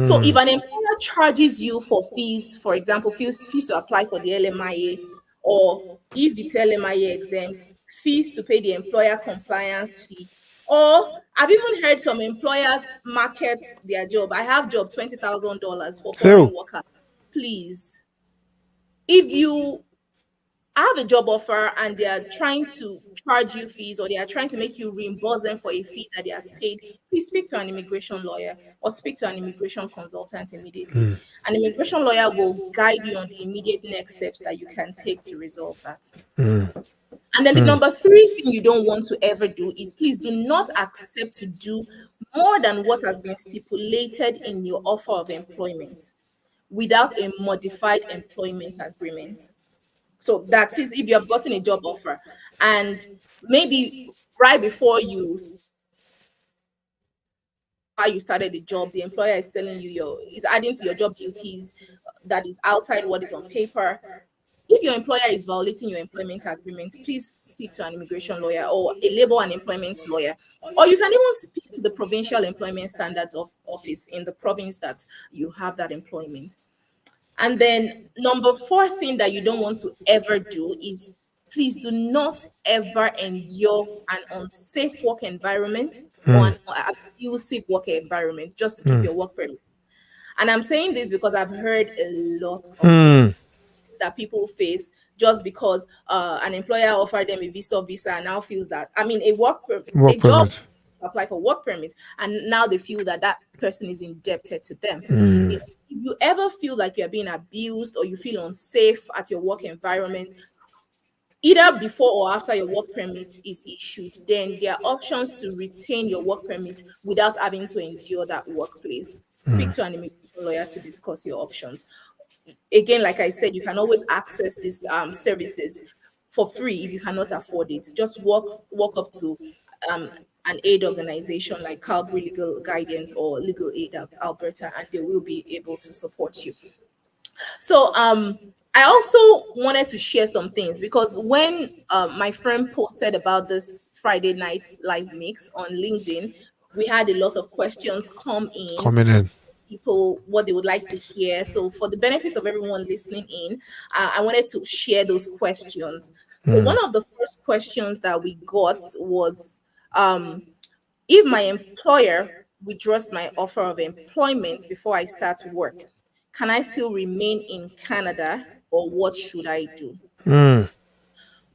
So if an employer charges you for fees, for example, fees to apply for the LMIA, or if it's LMIA exempt, fees to pay the employer compliance fee, or I've even heard some employers market their job. I have job $20,000 for foreign worker. Please, if you have a job offer and they are trying to charge you fees, or they are trying to make you reimburse them for a fee that they has paid, please speak to an immigration lawyer or speak to an immigration consultant immediately. An immigration lawyer will guide you on the immediate next steps that you can take to resolve that. And then the number three thing you don't want to ever do is please do not accept to do more than what has been stipulated in your offer of employment without a modified employment agreement. So that is if you have gotten a job offer and maybe right before you started the job, the employer is telling you is adding to your job duties that is outside what is on paper. If your employer is violating your employment agreement, please speak to an immigration lawyer or a labor and employment lawyer. Or you can even speak to the Provincial Employment Standards Office in the province that you have that employment. And then number four thing that you don't want to ever do is please do not ever endure an unsafe work environment or an abusive work environment just to keep your work permit. And I'm saying this because I've heard a lot of things that people face just because an employer offered them a visitor visa and now feels that, I mean, a Work job permit. apply for work permit, and now they feel that that person is indebted to them. If you ever feel like you're being abused or you feel unsafe at your work environment, either before or after your work permit is issued, then there are options to retain your work permit without having to endure that workplace. Speak to an immigration lawyer to discuss your options. Again, like I said, you can always access these services for free if you cannot afford it. Just walk up to um, an aid organization like Calvary Legal Guidance or Legal Aid Alberta, and they will be able to support you. So I also wanted to share some things because when my friend posted about this Friday night live mix on LinkedIn, we had a lot of questions come in, Coming in. people what they would like to hear. So for the benefit of everyone listening in, I wanted to share those questions. So one of the first questions that we got was, um, if my employer withdraws my offer of employment before I start work, can I still remain in Canada or what should I do?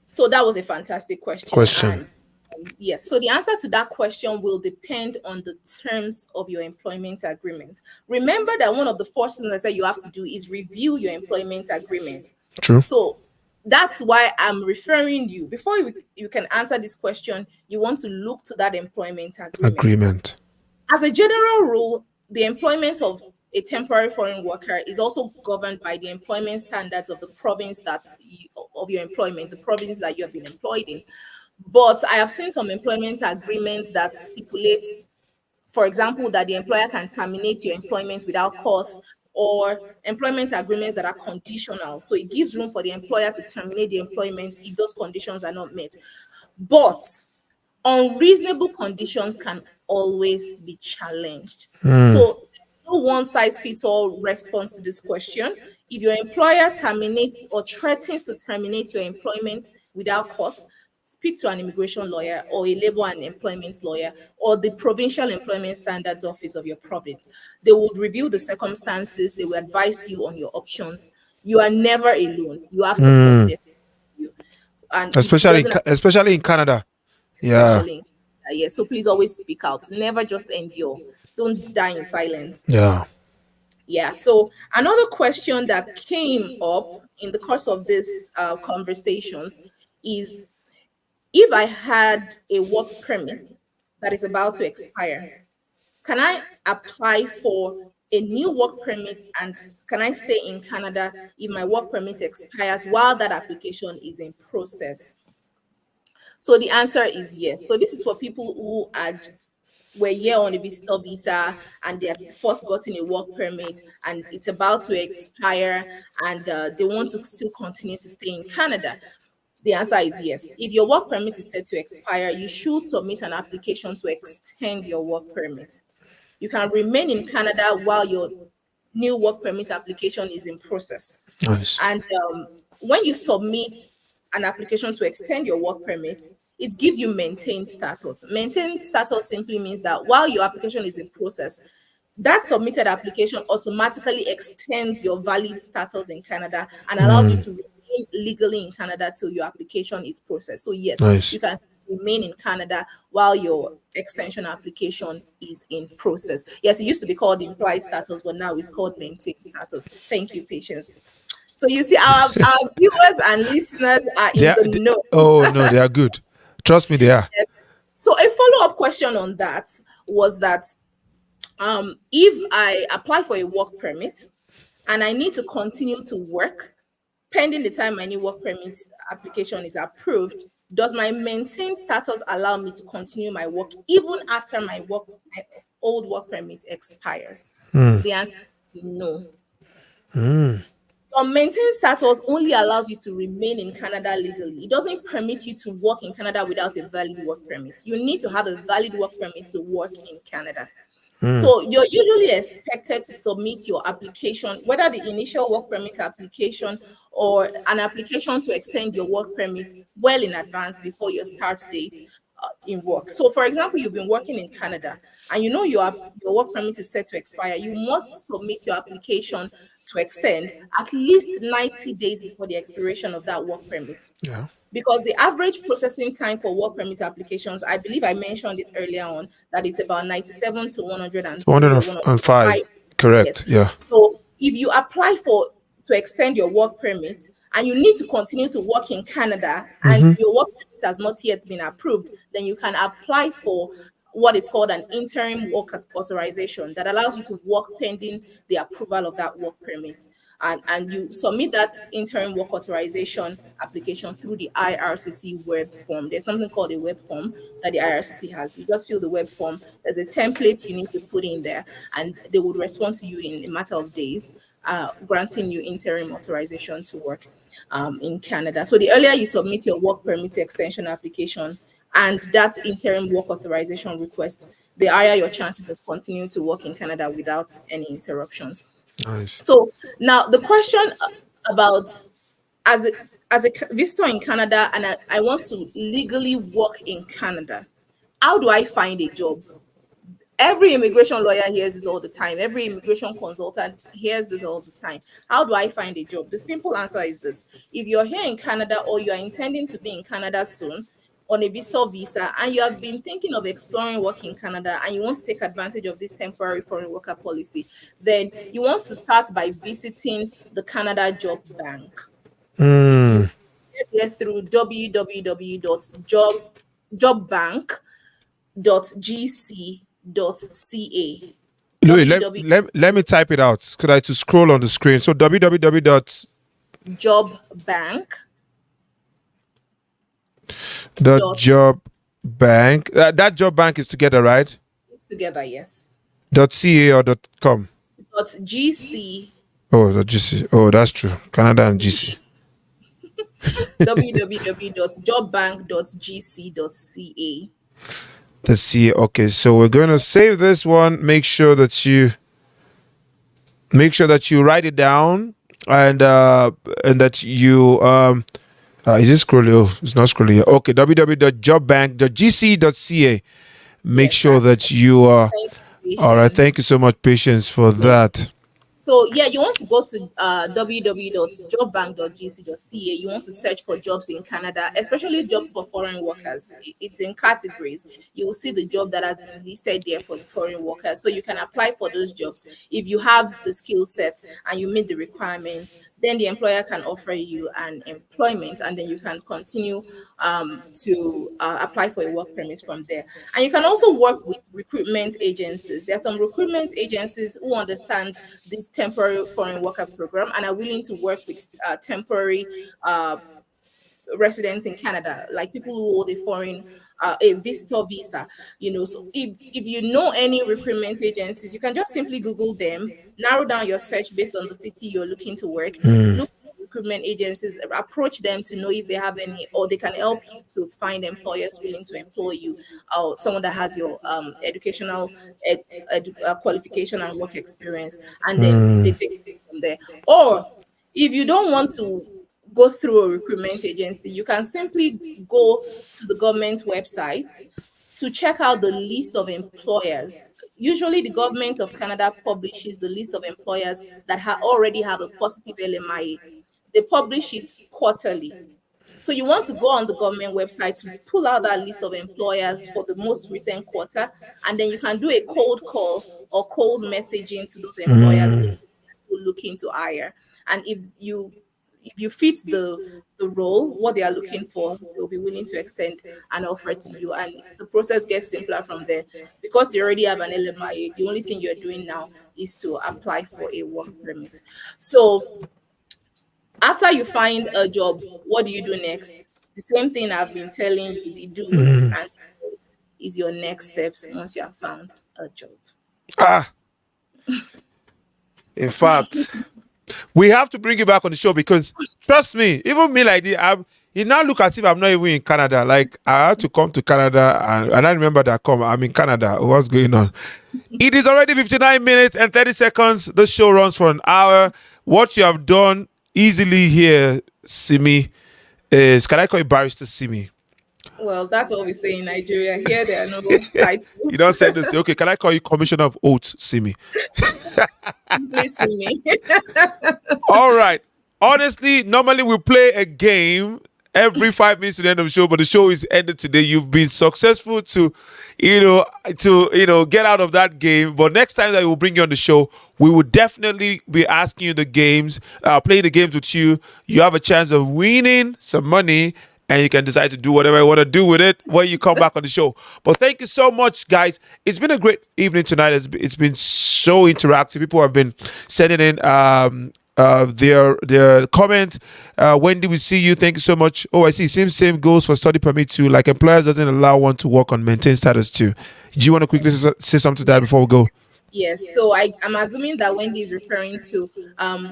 So that was a fantastic question. Question. And yes, so the answer to that question will depend on the terms of your employment agreement. Remember that one of the first things I said you have to do is review your employment agreement. True. So that's why I'm referring you. Before you can answer this question, you want to look to that employment agreement. Agreement. As a general rule, the employment of a temporary foreign worker is also governed by the employment standards of the province of your employment, the province that you have been employed in. But I have seen some employment agreements that stipulates, for example, that the employer can terminate your employment without cause, or employment agreements that are conditional. So it gives room for the employer to terminate the employment if those conditions are not met. But unreasonable conditions can always be challenged. So no one size fits all response to this question. If your employer terminates or threatens to terminate your employment without cause, speak to an immigration lawyer or a labor and employment lawyer or the provincial employment standards office of your province. They would review the circumstances, they will advise you on your options. You are never alone. You have support there for you. And it Especially doesn't have especially in Canada. Yeah. especially in yes. So please always speak out. Never just endure. Don't die in silence. Yeah. Yeah. So another question that came up in the course of this conversations is, if I had a work permit that is about to expire, can I apply for a new work permit and can I stay in Canada if my work permit expires while that application is in process? So the answer is yes. So this is for people who were here on a visitor visa and they had first gotten a work permit and it's about to expire, and they want to still continue to stay in Canada. The answer is yes. If your work permit is set to expire, you should submit an application to extend your work permit. You can remain in Canada while your new work permit application is in process. Nice. And when you submit an application to extend your work permit, it gives you maintained status. Maintained status simply means that while your application is in process, that submitted application automatically extends your valid status in Canada and allows you to remain legally in Canada till your application is processed. So yes, Nice. you can remain in Canada while your extension application is in process. Yes, it used to be called implied status, but now it's called maintained status. Thank you, patience. So you see, our viewers and listeners are in the know. Oh no, they are good. Trust me, they are. So a follow-up question on that was that if I apply for a work permit and I need to continue to work pending the time my new work permit application is approved, does my maintained status allow me to continue my work even after my old work permit expires? The answer is no. Your maintained status only allows you to remain in Canada legally. It doesn't permit you to work in Canada without a valid work permit. You need to have a valid work permit to work in Canada. So you're usually expected to submit your application, whether the initial work permit application or an application to extend your work permit, well in advance before your start date in work. So, for example, you've been working in Canada and you know your work permit is set to expire. You must submit your application to extend at least 90 days before the expiration of that work permit, Yeah. because the average processing time for work permit applications, I believe I mentioned it earlier on, that it's about 97 to 103 or 205. 105. Yes. Correct. Yeah. So if you apply for to extend your work permit and you need to continue to work in Canada and your work permit has not yet been approved, then you can apply for what is called an interim work authorization that allows you to work pending the approval of that work permit. And you submit that interim work authorization application through the IRCC web form. There's something called a web form that the IRCC has. You just fill the web form. There's a template you need to put in there, and they would respond to you in a matter of days, granting you interim authorization to work in Canada. So the earlier you submit your work permit extension application and that interim work authorization request, the higher your chances of continuing to work in Canada without any interruptions. Nice. So now the question about, as a visitor in Canada and I want to legally work in Canada, how do I find a job? Every immigration lawyer hears this all the time. Every immigration consultant hears this all the time. How do I find a job? The simple answer is this. If you're here in Canada or you are intending to be in Canada soon on a visitor visa and you have been thinking of exploring work in Canada and you want to take advantage of this temporary foreign worker policy, then you want to start by visiting the Canada Job Bank. You get there through www.jobbank.gc.ca. Louis, www let me type it out. Could I to scroll on the screen? So www dot dot job bank. That job bank is together, right? together, yes, Dot .ca or dot .com. .gc Oh, dot .gc. Oh, that's true. Canada and GC. www.jobbank.gc.ca. Let's see. Okay, so we're going to save this one. Make sure that you write it down, and that you is it scrolling? Oh, it's not scrolling here. Okay, www.jobbank.gc.ca. Make Yes, sure that's that you are thank you, all right. patience. Thank you so much, patience, for that. So yeah, you want to go to www.jobbank.gc.ca. You want to search for jobs in Canada, especially jobs for foreign workers. It's in categories. You will see the job that has been listed there for the foreign workers. So you can apply for those jobs. If you have the skill set and you meet the requirements, then the employer can offer you an employment, and then you can continue to apply for a work permit from there. And you can also work with recruitment agencies. There are some recruitment agencies who understand this temporary foreign worker program and are willing to work with temporary residents in Canada, like people who hold a visitor visa. So if you know any recruitment agencies, you can just simply Google them, narrow down your search based on the city you're looking to work, look for recruitment agencies, approach them to know if they have any, or they can help you to find employers willing to employ you, or someone that has your educational qualification and work experience, and then they take it from there. Or if you don't want to go through a recruitment agency, you can simply go to the government website to check out the list of employers. Usually, the government of Canada publishes the list of employers that already have a positive LMIA. They publish it quarterly. So you want to go on the government website to pull out that list of employers for the most recent quarter, and then you can do a cold call or cold messaging to those employers to looking to hire. And if you fit the role, what they are looking for, they'll be willing to extend an offer to you. And the process gets simpler from there. Because they already have an LMIA, the only thing you're doing now is to apply for a work permit. So after you find a job, what do you do next? The same thing I've been telling you, the do's and don'ts is your next steps once you have found a job. Ah, in fact, we have to bring you back on the show because trust me, even me like this, You now look as if I'm not even in Canada. Like I had to come to Canada, and I remember that I'm in Canada. What's going on? It is already 59 minutes and 30 seconds. The show runs for an hour. What you have done easily here, Simi, is, can I call you Barrister Simi? Well, that's what we say in Nigeria. Here there are no titles. You don't say this. Okay, can I call you Commissioner of Oaths, Simi? Please see me. All right. Honestly, normally we play a game every 5 minutes to the end of the show, but the show is ended today. You've been successful to get out of that game. But next time that we will bring you on the show, we will definitely be asking you the games, play the games with you. You have a chance of winning some money, and you can decide to do whatever you want to do with it when you come back on the show. But thank you so much, guys. It's been a great evening tonight. It's been so interactive. People have been sending in their comment. Wendy, we see you. Thank you so much. Oh, I see. Same goes for study permit too. Like employers doesn't allow one to work on maintain status too. Do you want to quickly say something to that before we go? Yes, so I'm assuming that Wendy is referring to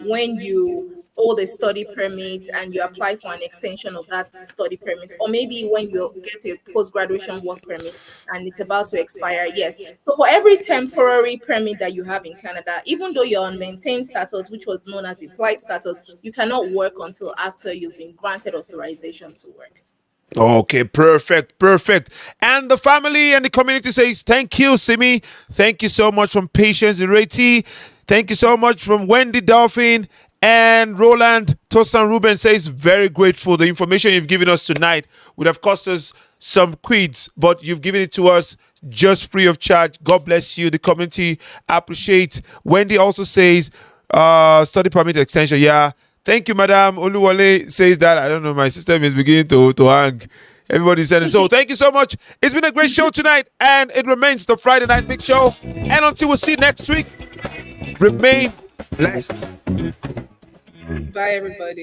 when you hold a study permit and you apply for an extension of that study permit, or maybe when you get a post-graduation work permit and it's about to expire. Yes, so for every temporary permit that you have in Canada, even though you're on maintained status, which was known as implied status, you cannot work until after you've been granted authorization to work. Okay, perfect. And the family and the community says, thank you, Simi. Thank you so much from Patience Ireti. Thank you so much from Wendy Dolphin. And Roland Tosan Ruben says, very grateful. The information you've given us tonight would have cost us some quids, but you've given it to us just free of charge. God bless you. The community appreciate. Wendy also says, study permit extension. Yeah. Thank you, Madam. Oluwale says that. I don't know. My system is beginning to hang. Everybody's saying so. Thank you so much. It's been a great show tonight, and it remains the Friday Night Mix Show. And until we see next week, remain blessed. Bye, everybody.